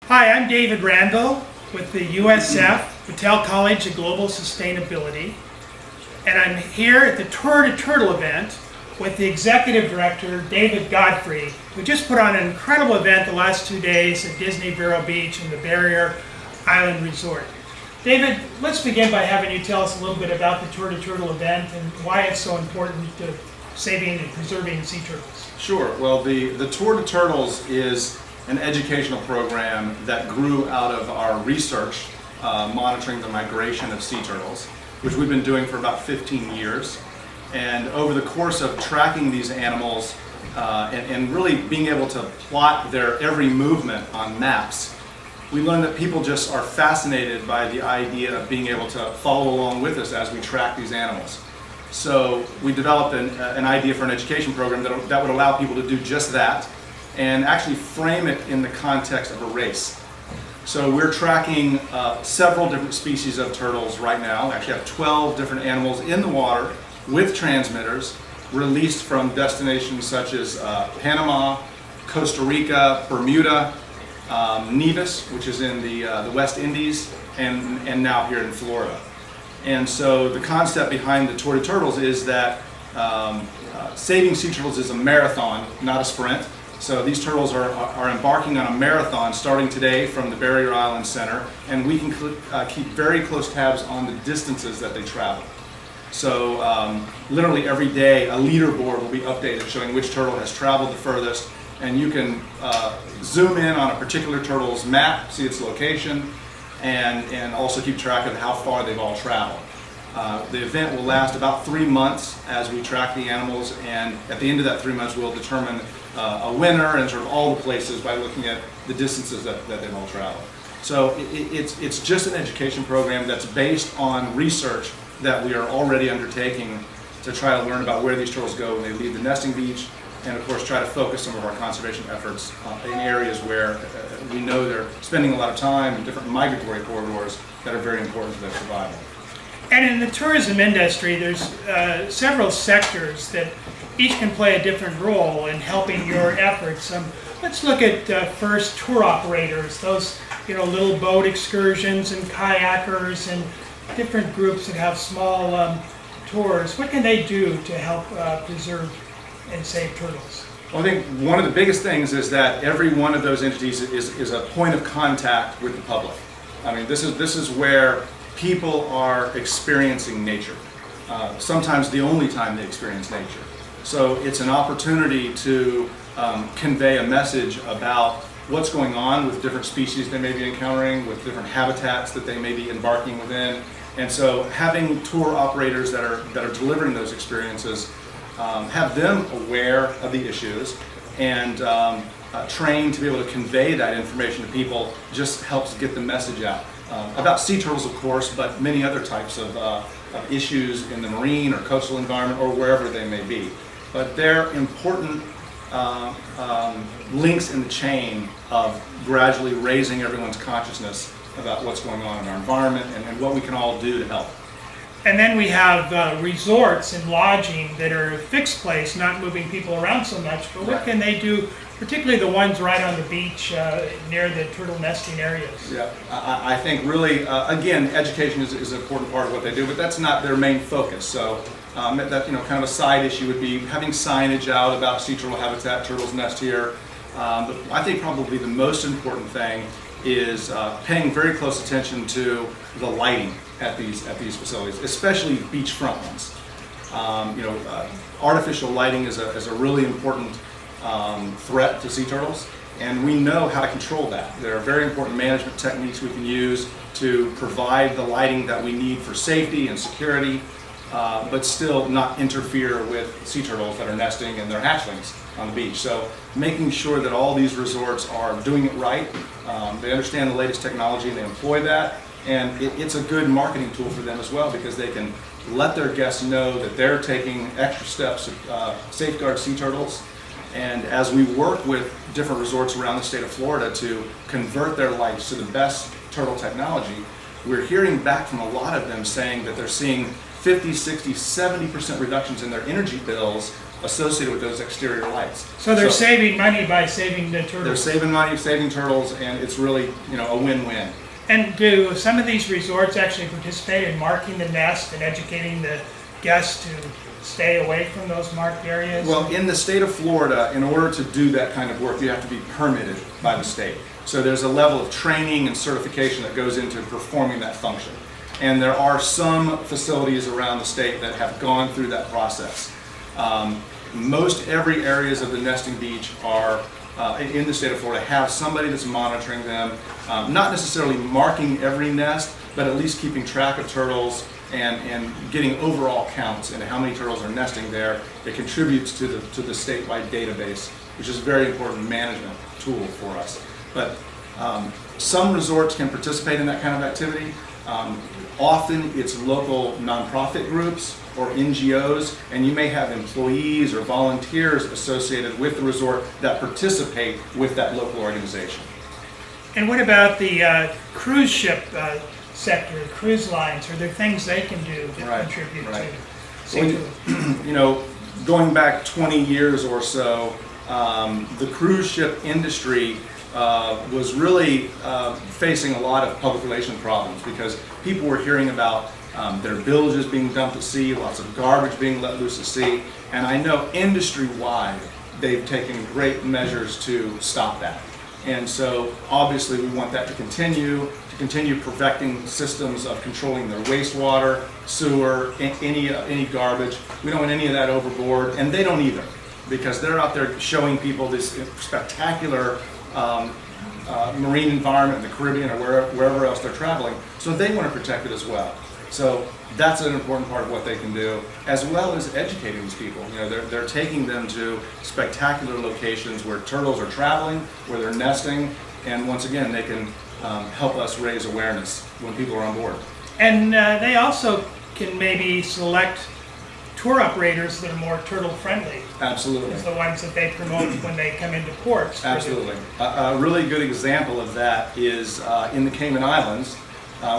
Hi, I'm David Randle with the USF, Patel College of Global Sustainability, and I'm here at the Tour to Turtle event with the Executive Director, David Godfrey, who just put on an incredible event the last 2 days at Disney Vero Beach and the Barrier Island Resort. David, let's begin by having you tell us a little bit about the Tour to Turtle event and why it's so important to saving and preserving sea turtles. Sure. Well, the Tour to Turtles is an educational program that grew out of our research monitoring the migration of sea turtles, which we've been doing for about 15 years. And over the course of tracking these animals and really being able to plot their every movement on maps, we learned that people just are fascinated by the idea of being able to follow along with us as we track these animals. So we developed an idea for an education program that would allow people to do just that and actually frame it in the context of a race. So we're tracking several different species of turtles right now. We actually have 12 different animals in the water with transmitters released from destinations such as Panama, Costa Rica, Bermuda, Nevis, which is in the West Indies, and now here in Florida. And so the concept behind the Tour to Turtles is that saving sea turtles is a marathon, not a sprint. So these turtles are embarking on a marathon starting today from the Barrier Islands Center, and we can keep very close tabs on the distances that they travel. So literally every day a leaderboard will be updated showing which turtle has traveled the furthest, and you can zoom in on a particular turtle's map, see its location, and also keep track of how far they've all traveled. The event will last about 3 months as we track the animals, and at the end of that 3 months we'll determine a winner and sort of all the places by looking at the distances that they've all traveled. So it's just an education program that's based on research that we are already undertaking to try to learn about where these turtles go when they leave the nesting beach, and of course try to focus some of our conservation efforts in areas where we know they're spending a lot of time in different migratory corridors that are very important to their survival. And in the tourism industry, there's several sectors that each can play a different role in helping your efforts. Let's look at first tour operators, those little boat excursions and kayakers and different groups that have small tours. What can they do to help preserve and save turtles? Well, I think one of the biggest things is that every one of those entities is a point of contact with the public. I mean, this is where people are experiencing nature. Sometimes the only time they experience nature. So it's an opportunity to convey a message about what's going on with different species they may be encountering, with different habitats that they may be embarking within. And so having tour operators that are delivering those experiences, have them aware of the issues and trained to be able to convey that information to people just helps get the message out. About sea turtles, of course, but many other types of issues in the marine or coastal environment or wherever they may be. But they're important links in the chain of gradually raising everyone's consciousness about what's going on in our environment and what we can all do to help. And then we have resorts and lodging that are a fixed place, not moving people around so much. But what can they do, particularly the ones right on the beach near the turtle nesting areas? Yeah, I think really, again, education is an important part of what they do, but that's not their main focus. So that kind of a side issue would be having signage out about sea turtle habitat, turtles nest here. But I think probably the most important thing is paying very close attention to the lighting at these facilities, especially beachfront ones. Artificial lighting is a really important threat to sea turtles, and we know how to control that. There are very important management techniques we can use to provide the lighting that we need for safety and security, but still not interfere with sea turtles that are nesting and their hatchlings on the beach. So making sure that all these resorts are doing it right, they understand the latest technology and they employ that, and it's a good marketing tool for them as well, because they can let their guests know that they're taking extra steps to safeguard sea turtles. And as we work with different resorts around the state of Florida to convert their lights to the best turtle technology, we're hearing back from a lot of them saying that they're seeing 50, 60, 70% reductions in their energy bills associated with those exterior lights. So they're saving money by saving the turtles. They're saving money, saving turtles, and it's really, a win-win. And do some of these resorts actually participate in marking the nest and educating the guests to stay away from those marked areas? Well, in the state of Florida, in order to do that kind of work, you have to be permitted by the state. So there's a level of training and certification that goes into performing that function. And there are some facilities around the state that have gone through that process. Most every areas of the nesting beach are in the state of Florida have somebody that's monitoring them, not necessarily marking every nest, but at least keeping track of turtles and getting overall counts into how many turtles are nesting there. It contributes to the statewide database, which is a very important management tool for us. But some resorts can participate in that kind of activity. Often it's local nonprofit groups or NGOs, and you may have employees or volunteers associated with the resort that participate with that local organization. And what about the cruise ship sector, cruise lines? Are there things they can do to contribute to seafood? Going back 20 years or so, the cruise ship industry was really facing a lot of public relations problems because people were hearing about their billages being dumped at sea, lots of garbage being let loose at sea, and I know industry-wide they've taken great measures to stop that. And so obviously we want that to continue perfecting systems of controlling their wastewater, sewer, any garbage. We don't want any of that overboard, and they don't either, because they're out there showing people this spectacular marine environment in the Caribbean or wherever else they're traveling, so they want to protect it as well. So that's an important part of what they can do, as well as educating these people. They're taking them to spectacular locations where turtles are traveling, where they're nesting, and once again, they can help us raise awareness when people are on board. And they also can maybe select tour operators that are more turtle friendly. Absolutely. As the ones that they promote when they come into ports. Absolutely. A really good example of that is in the Cayman Islands.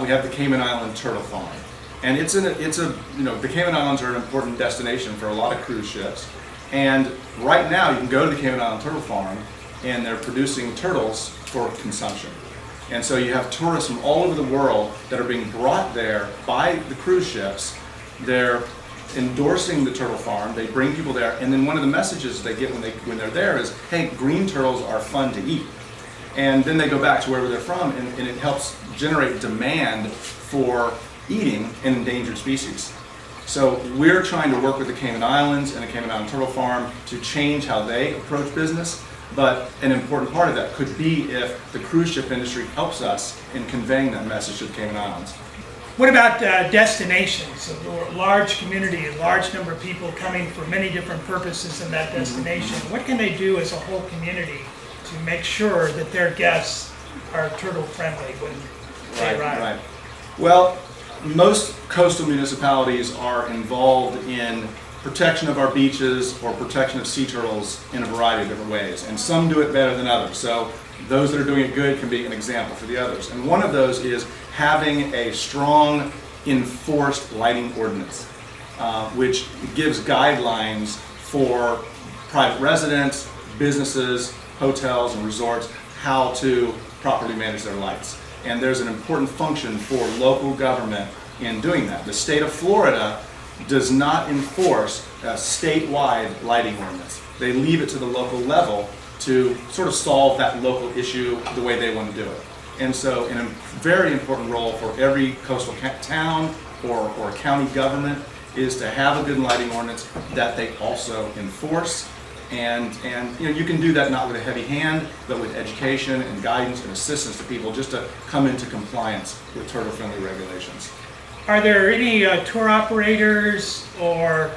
We have the Cayman Island Turtle Farm, and the Cayman Islands are an important destination for a lot of cruise ships. And right now, you can go to the Cayman Island Turtle Farm, and they're producing turtles for consumption. And so you have tourists from all over the world that are being brought there by the cruise ships. They're endorsing the turtle farm. They bring people there, and then one of the messages they get when they're there is, "Hey, green turtles are fun to eat." And then they go back to wherever they're from, and it helps generate demand for eating an endangered species. So we're trying to work with the Cayman Islands and the Cayman Island Turtle Farm to change how they approach business, but an important part of that could be if the cruise ship industry helps us in conveying that message to the Cayman Islands. What about destinations? A large community, a large number of people coming for many different purposes in that destination. What can they do as a whole community to make sure that their guests are turtle friendly when they arrive? Right. Well, most coastal municipalities are involved in protection of our beaches or protection of sea turtles in a variety of different ways, and some do it better than others. So those that are doing it good can be an example for the others. And one of those is having a strong enforced lighting ordinance, which gives guidelines for private residents, businesses, hotels, and resorts how to properly manage their lights. And there's an important function for local government in doing that. The state of Florida does not enforce a statewide lighting ordinance. They leave it to the local level to sort of solve that local issue the way they want to do it. And so a very important role for every coastal town or county government is to have a good lighting ordinance that they also enforce. And you can do that not with a heavy hand, but with education and guidance and assistance to people just to come into compliance with turtle-friendly regulations. Are there any tour operators or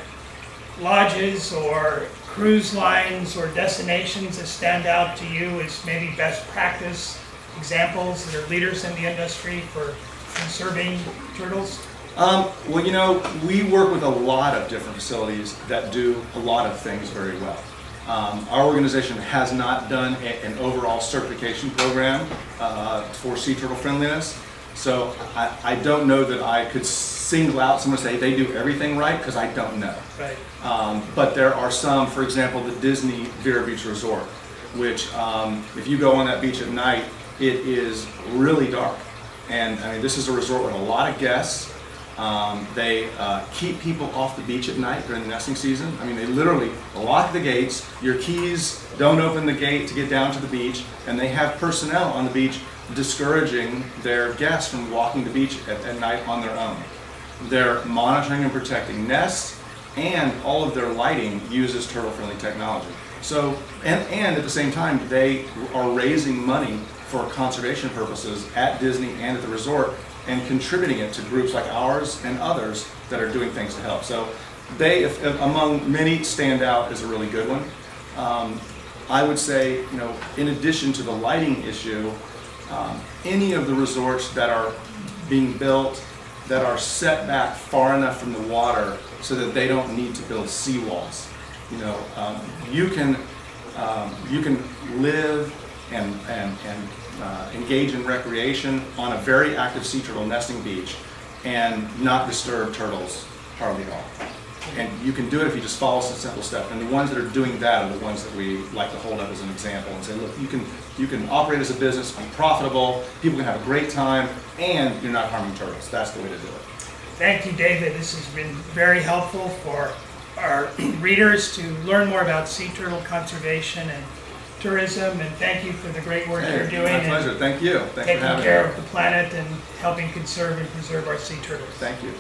lodges or cruise lines or destinations that stand out to you as maybe best practice examples that are leaders in the industry for conserving turtles? We work with a lot of different facilities that do a lot of things very well. Our organization has not done an overall certification program for sea turtle friendliness, so I don't know that I could single out someone and say they do everything right, because I don't know. Right. But there are some, for example, the Disney Vero Beach Resort, which if you go on that beach at night, it is really dark. And I mean, this is a resort with a lot of guests. They keep people off the beach at night during the nesting season. I mean, they literally lock the gates. Your keys don't open the gate to get down to the beach, and they have personnel on the beach discouraging their guests from walking the beach at night on their own. They're monitoring and protecting nests, and all of their lighting uses turtle-friendly technology. So, and at the same time, they are raising money for conservation purposes at Disney and at the resort, and contributing it to groups like ours and others that are doing things to help. So they, if among many, stand out as a really good one. I would say, you know, in addition to the lighting issue, any of the resorts that are being built that are set back far enough from the water so that they don't need to build seawalls. You know, you can live and engage in recreation on a very active sea turtle nesting beach and not disturb turtles hardly at all. And you can do it if you just follow some simple steps. And the ones that are doing that are the ones that we like to hold up as an example and say, look, you can operate as a business, be profitable, people can have a great time, and you're not harming turtles. That's the way to do it. Thank you, David. This has been very helpful for our readers to learn more about sea turtle conservation and tourism, and thank you for the great work you're doing. My pleasure. Thank you. Thanks for having me. Taking care of the planet and helping conserve and preserve our sea turtles. Thank you.